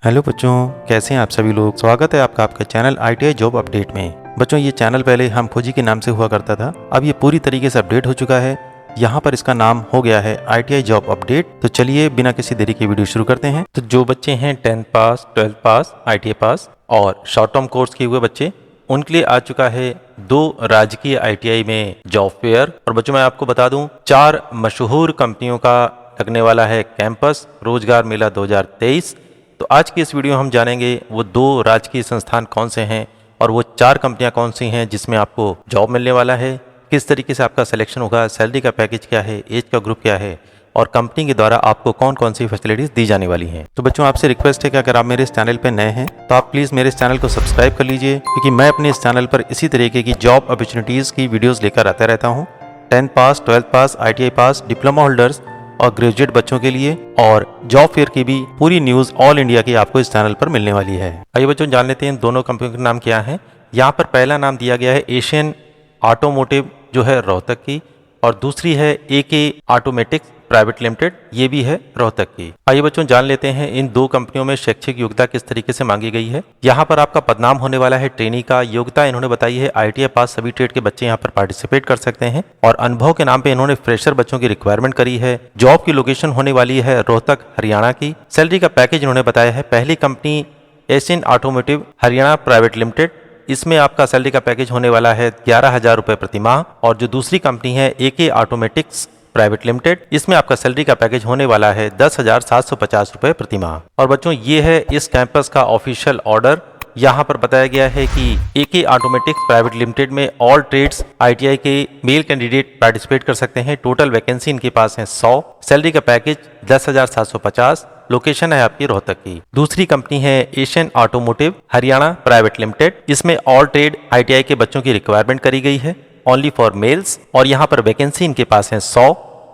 Hello बच्चों, कैसे हैं आप सभी लोग। स्वागत है आपका आपके चैनल ITI जॉब अपडेट में। बच्चों, ये चैनल पहले हम खोजी के नाम से हुआ करता था, अब ये पूरी तरीके से अपडेट हो चुका है। यहाँ पर इसका नाम हो गया है ITI जॉब अपडेट। तो चलिए बिना किसी देरी के वीडियो शुरू करते हैं। तो जो बच्चे हैं 10th पास, 12th पास, ITI पास और शॉर्ट टर्म कोर्स किए हुए बच्चे, उनके लिए आ चुका है 2 राजकीय ITI में जॉब फेयर। और बच्चों मैं आपको बता दूं, 4 मशहूर कंपनियों का लगने वाला है कैंपस रोजगार मेला 2023। तो आज की इस वीडियो में हम जानेंगे वो 2 राजकीय संस्थान कौन से हैं और वो 4 कंपनियां कौन सी हैं जिसमें आपको जॉब मिलने वाला है, किस तरीके से आपका सिलेक्शन होगा, सैलरी का पैकेज क्या है, एज का ग्रुप क्या है और कंपनी के द्वारा आपको कौन कौन सी फैसिलिटीज दी जाने वाली हैं। तो बच्चों आपसे रिक्वेस्ट है कि अगर आप मेरे इस चैनल पर नए हैं तो आप प्लीज़ मेरे इस चैनल को सब्सक्राइब कर लीजिए, क्योंकि मैं अपने इस चैनल पर इसी तरीके की जॉब अपॉर्चुनिटीज़ की वीडियोज़ लेकर आता रहता हूँ। 10th पास, 12th पास, ITI पास, डिप्लोमा होल्डर्स और ग्रेजुएट बच्चों के लिए और जॉब फेयर की भी पूरी न्यूज ऑल इंडिया की आपको इस चैनल पर मिलने वाली है। आइए बच्चों जान लेते हैं दोनों कंपनियों के नाम क्या है। यहाँ पर पहला नाम दिया गया है एशियन ऑटोमोटिव जो है रोहतक की, और दूसरी है AK ऑटोमेटिक्स प्राइवेट लिमिटेड, ये भी है रोहतक की। आइए बच्चों जान लेते हैं इन 2 कंपनियों में शैक्षिक योग्यता किस तरीके से मांगी गई है। यहाँ पर आपका पदनाम होने वाला है ट्रेनी का। योग्यता इन्होंने बताई है ITI पास सभी ट्रेड के बच्चे यहाँ पर पार्टिसिपेट कर सकते हैं, और अनुभव के नाम पे इन्होंने फ्रेशर बच्चों की रिक्वायरमेंट करी है। जॉब की लोकेशन होने वाली है रोहतक हरियाणा की। सैलरी का पैकेज इन्होंने बताया है, पहली company Asian automotive Haryana private limited, इसमें आपका सैलरी का पैकेज होने वाला है 11,000 रुपए प्रति माह। और जो दूसरी कंपनी है AK ऑटोमेटिक्स प्राइवेट लिमिटेड, इसमें आपका सैलरी का पैकेज होने वाला है 10,750 रुपए प्रति माह। और बच्चों ये है इस कैंपस का ऑफिशियल ऑर्डर। यहाँ पर बताया गया है कि AK ऑटोमेटिक्स प्राइवेट लिमिटेड में ऑल ट्रेड्स ITI के मेल कैंडिडेट पार्टिसिपेट कर सकते हैं। टोटल वैकेंसी इनके पास है 100। सैलरी का पैकेज 10,750। लोकेशन है आपकी रोहतक की। दूसरी कंपनी है Asian automotive Haryana private limited, इसमें ऑल ट्रेड ITI के बच्चों की रिक्वायरमेंट करी गई है, ओनली फॉर मेल्स, और यहाँ पर वैकेंसी इनके पास है 100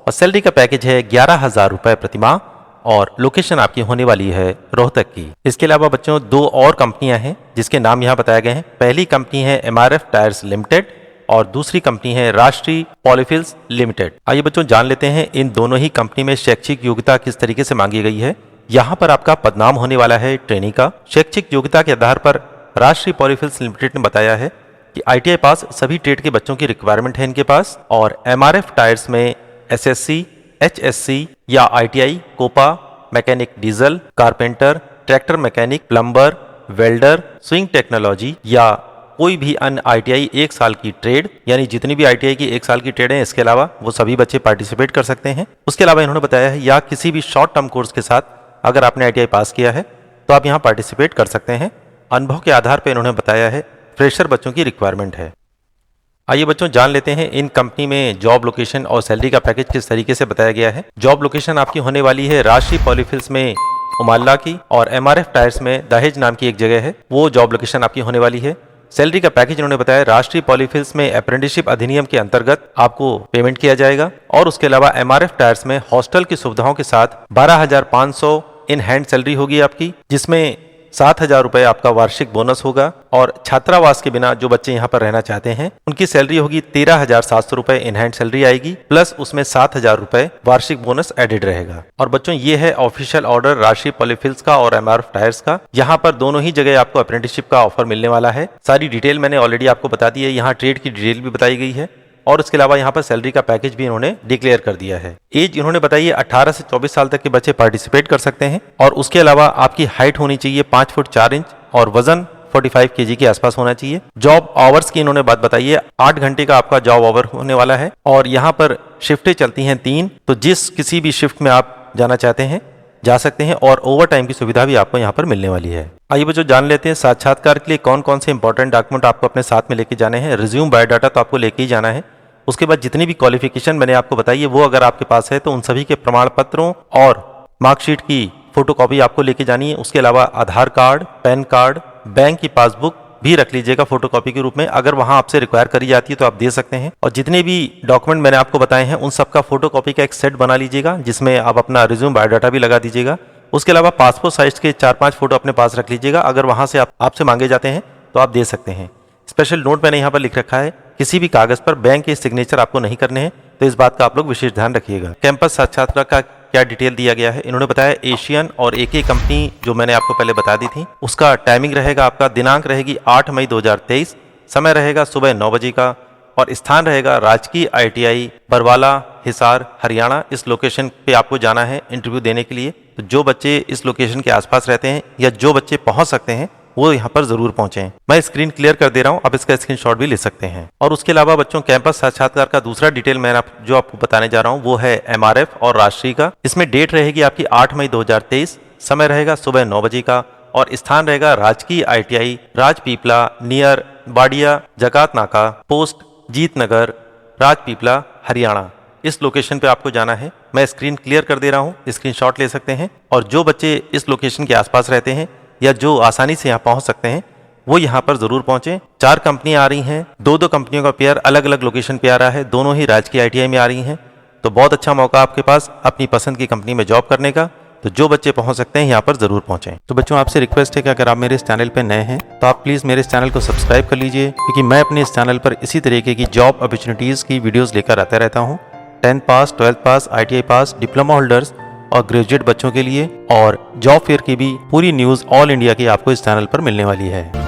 और सैलरी का पैकेज है 11,000 रुपए प्रति माह और लोकेशन आपकी होने वाली है रोहतक की। इसके अलावा बच्चों 2 और कंपनियां हैं जिसके नाम यहाँ बताए गए हैं। पहली कंपनी है MRF टायर्स लिमिटेड और दूसरी कंपनी है राष्ट्रीय पॉलीफिल्स लिमिटेड। आइए बच्चों जान लेते हैं इन दोनों ही कंपनी में शैक्षिक योग्यता किस तरीके से मांगी गई है। यहाँ पर आपका पदनाम होने वाला है ट्रेनी का। शैक्षिक योग्यता के आधार पर राष्ट्रीय पॉलीफिल्स लिमिटेड ने बताया है कि ITI पास सभी ट्रेड के बच्चों की रिक्वायरमेंट है इनके पास, और MRF टायर्स में SSC, HSC या ITI COPA, mechanic diesel, carpenter, tractor mechanic, plumber, welder, sewing technology या कोई भी अन्य ITI 1 साल की ट्रेड, यानी जितनी भी ITI की 1 साल की ट्रेड है इसके अलावा वो सभी बच्चे पार्टिसिपेट कर सकते हैं। उसके अलावा इन्होंने बताया है या किसी भी शॉर्ट टर्म कोर्स के साथ अगर आपने ITI पास किया है तो आप यहाँ पार्टिसिपेट कर सकते हैं। अनुभव के आधार पर इन्होंने बताया है फ्रेशर बच्चों की रिक्वायरमेंट है। आइए बच्चों जान लेते हैं इन कंपनी में जॉब लोकेशन और सैलरी का पैकेज किस तरीके से बताया गया है। जॉब लोकेशन आपकी होने वाली है राष्ट्रीय पॉलीफिल्स में उमाल्ला की, और MRF टायर्स में दहेज नाम की एक जगह है, वो जॉब लोकेशन आपकी होने वाली है। सैलरी का पैकेज इन्होंने बताया राष्ट्रीय पॉलीफिल्स में अप्रेंटिसशिप अधिनियम के अंतर्गत आपको पेमेंट किया जाएगा, और उसके अलावा MRF टायर्स में हॉस्टल की सुविधाओं के साथ 12,500 इन हैंड सैलरी होगी आपकी, जिसमें 7,000 रुपए आपका वार्षिक बोनस होगा। और छात्रावास के बिना जो बच्चे यहाँ पर रहना चाहते हैं उनकी सैलरी होगी 13,700 रुपए इन हैंड सैलरी आएगी, प्लस उसमें 7,000 रुपए वार्षिक बोनस एडेड रहेगा। और बच्चों ये है ऑफिशियल ऑर्डर राष्ट्रीय पॉलीफिल्स का और MRF टायर्स का। यहाँ पर दोनों ही जगह आपको अप्रेंटिसशिप का ऑफर मिलने वाला है। सारी डिटेल मैंने ऑलरेडी आपको बता दी है, यहाँ ट्रेड की डिटेल भी बताई गई है, और इसके अलावा यहाँ पर सैलरी का पैकेज भी इन्होंने डिक्लेयर कर दिया है। एज इन्होंने बताई है 18 से 24 साल तक के बच्चे पार्टिसिपेट कर सकते हैं, और उसके अलावा आपकी हाइट होनी चाहिए 5 फुट 4 इंच और वजन 45 kg के आसपास होना चाहिए। जॉब आवर्स की इन्होंने बात बताई है, 8 घंटे का आपका जॉब आवर होने वाला है, और यहाँ पर शिफ्टें चलती हैं 3, तो जिस किसी भी शिफ्ट में आप जाना चाहते हैं जा सकते हैं, और ओवर टाइम की सुविधा भी आपको यहाँ पर मिलने वाली है। आइए बच्चों जान लेते हैं साक्षात्कार के लिए कौन कौन से इंपॉर्टेंट डॉक्यूमेंट आपको अपने साथ में लेके जाने हैं। रिज्यूम, बायोडाटा तो आपको लेके ही जाना है। उसके बाद जितनी भी क्वालिफिकेशन मैंने आपको बताई है वो अगर आपके पास है तो उन सभी के प्रमाण पत्रों और मार्कशीट की फोटोकॉपी आपको लेके जानी है। उसके अलावा आधार कार्ड, पैन कार्ड, बैंक की पासबुक भी रख लीजिएगा फोटोकॉपी के रूप में। अगर वहां आपसे रिक्वायर करी जाती है तो आप दे सकते हैं। और जितने भी डॉक्यूमेंट मैंने आपको बताए हैं उन सबका फोटोकॉपी का एक सेट बना लीजिएगा, जिसमें आप अपना रिज्यूम, बायोडाटा भी लगा दीजिएगा। उसके अलावा पासपोर्ट साइज के 4-5 फोटो अपने पास रख लीजिएगा, अगर वहां से आपसे मांगे जाते हैं तो आप दे सकते हैं। स्पेशल नोट मैंने यहाँ पर लिख रखा है, किसी भी कागज पर बैंक के सिग्नेचर आपको नहीं करने हैं, तो इस बात का आप लोग विशेष ध्यान रखिएगा। कैंपस साक्षात्कार का क्या डिटेल दिया गया है। इन्होंने बताया एशियन और एक कंपनी जो मैंने आपको पहले बता दी थी, उसका टाइमिंग रहेगा आपका, दिनांक रहेगी 8 मई 2023, समय रहेगा सुबह 9 बजे का और स्थान रहेगा राजकीय ITI बरवाला, हिसार, हरियाणा। इस लोकेशन पे आपको जाना है इंटरव्यू देने के लिए। तो जो बच्चे इस लोकेशन के आसपास रहते हैं या जो बच्चे पहुंच सकते हैं वो यहाँ पर जरूर पहुंचें। मैं स्क्रीन क्लियर कर दे रहा हूँ, आप इसका स्क्रीनशॉट भी ले सकते हैं। और उसके अलावा बच्चों, कैंपस साक्षात्कार का दूसरा डिटेल मैं जो आपको बताने जा रहा हूँ वो है MRF और राष्ट्रीय का। इसमें डेट रहेगी आपकी 8 मई 2023, समय रहेगा सुबह 9 बजे का और स्थान रहेगा राजकीय ITI राजपीपला नियर बाडिया जकात नाका पोस्ट जीतनगर राजपीपला हरियाणा। इस लोकेशन पे आपको जाना है। मैं स्क्रीन क्लियर कर दे रहा हूँ, स्क्रीनशॉट ले सकते हैं। और जो बच्चे इस लोकेशन के आसपास रहते हैं या जो आसानी से यहाँ पहुँच सकते हैं वो यहाँ पर जरूर पहुंचे। 4 कंपनियां आ रही हैं, 2 कंपनियों का पेयर अलग अलग लोकेशन पे आ रहा है, दोनों ही राजकीय ITI में आ रही हैं। तो बहुत अच्छा मौका आपके पास अपनी पसंद की कंपनी में जॉब करने का। तो जो बच्चे पहुंच सकते हैं यहाँ पर जरूर पहुंचें। तो बच्चों, आपसे रिक्वेस्ट है कि अगर आप मेरे इस चैनल पे नए हैं तो आप प्लीज़ मेरे इस चैनल को सब्सक्राइब कर लीजिए, क्योंकि मैं अपने इस चैनल पर इसी तरीके की जॉब अपॉर्चुनिटीज़ की वीडियोज़ लेकर आता रहता हूँ। 10th पास, 12th पास, ITI पास, डिप्लोमा होल्डर्स और ग्रेजुएट बच्चों के लिए, और जॉब फेयर की भी पूरी न्यूज़ ऑल इंडिया की आपको इस चैनल पर मिलने वाली है।